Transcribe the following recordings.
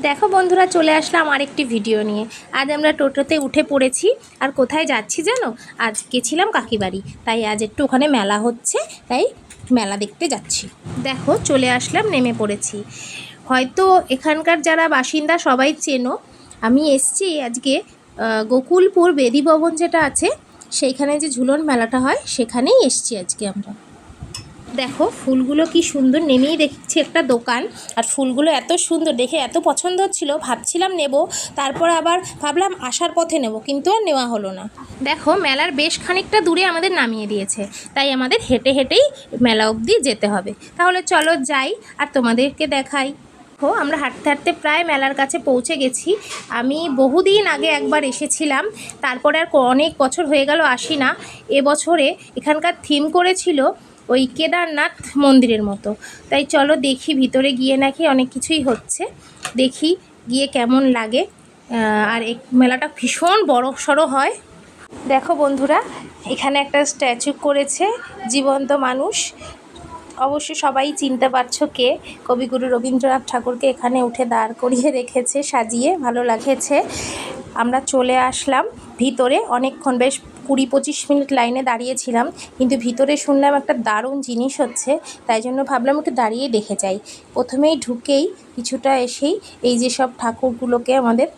দেখো বন্ধুরা, চলে আসলাম আরেকটি ভিডিও নিয়ে। আজ আমরা টোটোতে উঠে পড়েছি। আর কোথায় যাচ্ছি জানো? আজ গেছিলাম কাকিবাড়ি, তাই আজ একটু ওখানে মেলা হচ্ছে, তাই মেলা দেখতে যাচ্ছি। দেখো চলে আসলাম, নেমে পড়েছি। হয়তো এখানকার যারা বাসিন্দা সবাই চেনো। আমি এসছি আজকে গোকুলপুর বেদি ভবন যেটা আছে, সেইখানে যে ঝুলন মেলাটা হয় সেখানেই এসছি আজকে আমরা। দেখো ফুলগুলো কি সুন্দর, নেমেই দেখছি একটা দোকান, আর ফুলগুলো এত সুন্দর দেখে এত পছন্দ হচ্ছিল, ভাবছিলাম নেব, তারপর আবার ভাবলাম আসার পথে নেব, কিন্তু আর নেওয়া হলো না। দেখো মেলার বেশ খানিকটা দূরে আমাদের নামিয়ে দিয়েছে, তাই আমাদের হেঁটে হেঁটেই মেলা অবধি যেতে হবে। তাহলে চলো যাই আর তোমাদেরকে দেখাই। আমরা হাঁটতে হাঁটতে প্রায় মেলার কাছে পৌঁছে গেছি। আমি বহুদিন আগে একবার এসেছিলাম, তারপরে আর অনেক বছর হয়ে গেল আসি না। এবছরে এখানকার থিম করেছিল ওই কেদারনাথ মন্দিরের মতো, তাই চলো দেখি ভিতরে গিয়ে, নাকি অনেক কিছুই হচ্ছে, দেখি গিয়ে কেমন লাগে। আর এই মেলাটা ভীষণ বড় সড়ো হয়। দেখো বন্ধুরা, এখানে একটা স্ট্যাচু করেছে, জীবন্ত মানুষ। অবশ্যই সবাই চিনতে পারছো কে, কবিগুরু রবীন্দ্রনাথ ঠাকুরকে এখানে উঠে দাঁড় করিয়ে রেখেছে, সাজিয়ে ভালো লাগেছে। আমরা চলে আসলাম ভিতরে, অনেকক্ষণ বেশ 20-25 মিনিট লাইনে দাঁড়িয়েছিলাম, কিন্তু ভিতরে শুনলাম একটা দারুণ জিনিস হচ্ছে, তাই জন্য ভাবলাম একটু দাঁড়িয়ে দেখে যাই। প্রথমেই ঢুকেই কিছুটা এসেই এই যে সব ঠাকুরগুলোকে আমাদের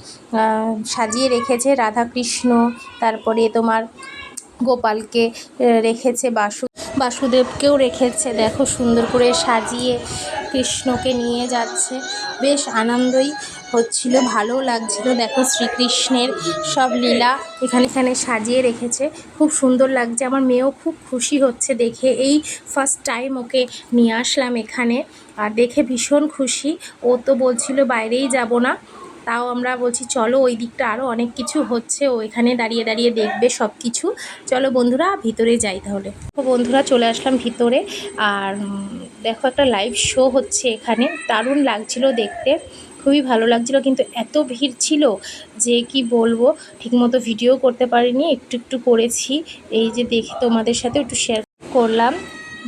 সাজিয়ে রেখেছে, রাধাকৃষ্ণ, তারপরে তোমার গোপালকে রেখেছে, বাসুদেবকেও রেখেছে। দেখো সুন্দর করে সাজিয়ে কৃষ্ণকে নিয়ে যাচ্ছে, বেশ আনন্দই হচ্ছিল, ভালো লাগছিল। দেখো শ্রীকৃষ্ণের সব লীলা এখানে সাজিয়ে রেখেছে, খুব সুন্দর লাগছে। আমার মেয়েও খুব খুশি হচ্ছে দেখে, এই ফার্স্ট টাইম ওকে নিয়ে আসলাম এখানে, আর দেখে ভীষণ খুশি। ও তো বলছিল বাইরেই যাব না, তাও আমরা বলছি চলো, ওই দিকটা আরও অনেক কিছু হচ্ছে, ও এখানে দাঁড়িয়ে দাঁড়িয়ে দেখবে সব কিছু। চলো বন্ধুরা ভিতরে যাই তাহলে। বন্ধুরা চলে আসলাম ভিতরে, আর দেখো একটা লাইভ শো হচ্ছে এখানে, দারুণ লাগছিল দেখতে, খুবই ভালো লাগছিল, কিন্তু এত ভিড় ছিল যে কি বলবো, ঠিকমতো ভিডিও করতে পারিনি, একটু একটু করেছি। এই যে দেখি তোমাদের সাথে একটু শেয়ার করলাম।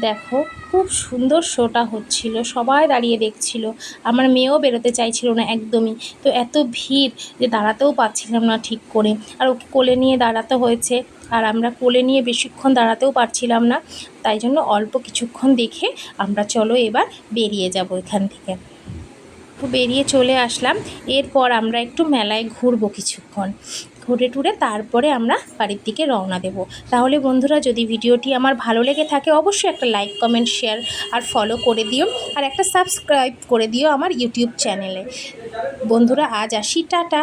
দেখো খুব সুন্দর শোটা হচ্ছিল, সবাই দাঁড়িয়ে দেখছিল। আমার মেয়েও বেরোতে চাইছিল না একদমই, তো এত ভিড় যে দাঁড়াতেও পারছিলাম না ঠিক করে, আর ওকে কোলে নিয়ে দাঁড়াতে হয়েছে, আর আমরা কোলে নিয়ে বেশিক্ষণ দাঁড়াতেও পারছিলাম না, তাই জন্য অল্প কিছুক্ষণ দেখে আমরা চলো এবার বেরিয়ে যাব এখান থেকে। বেরিয়ে চলে আসলাম। এরপর আমরা একটু মেলায় ঘুরবো কিছুক্ষণ, ঘুরে টুরে তারপরে আমরা বাড়ির দিকে রওনা দেব। তাহলে বন্ধুরা, যদি ভিডিওটি আমার ভালো লেগে থাকে অবশ্যই একটা লাইক, কমেন্ট, শেয়ার আর ফলো করে দিও, আর একটা সাবস্ক্রাইব করে দিও আমার ইউটিউব চ্যানেলে। বন্ধুরা আজ আসি, টাটা।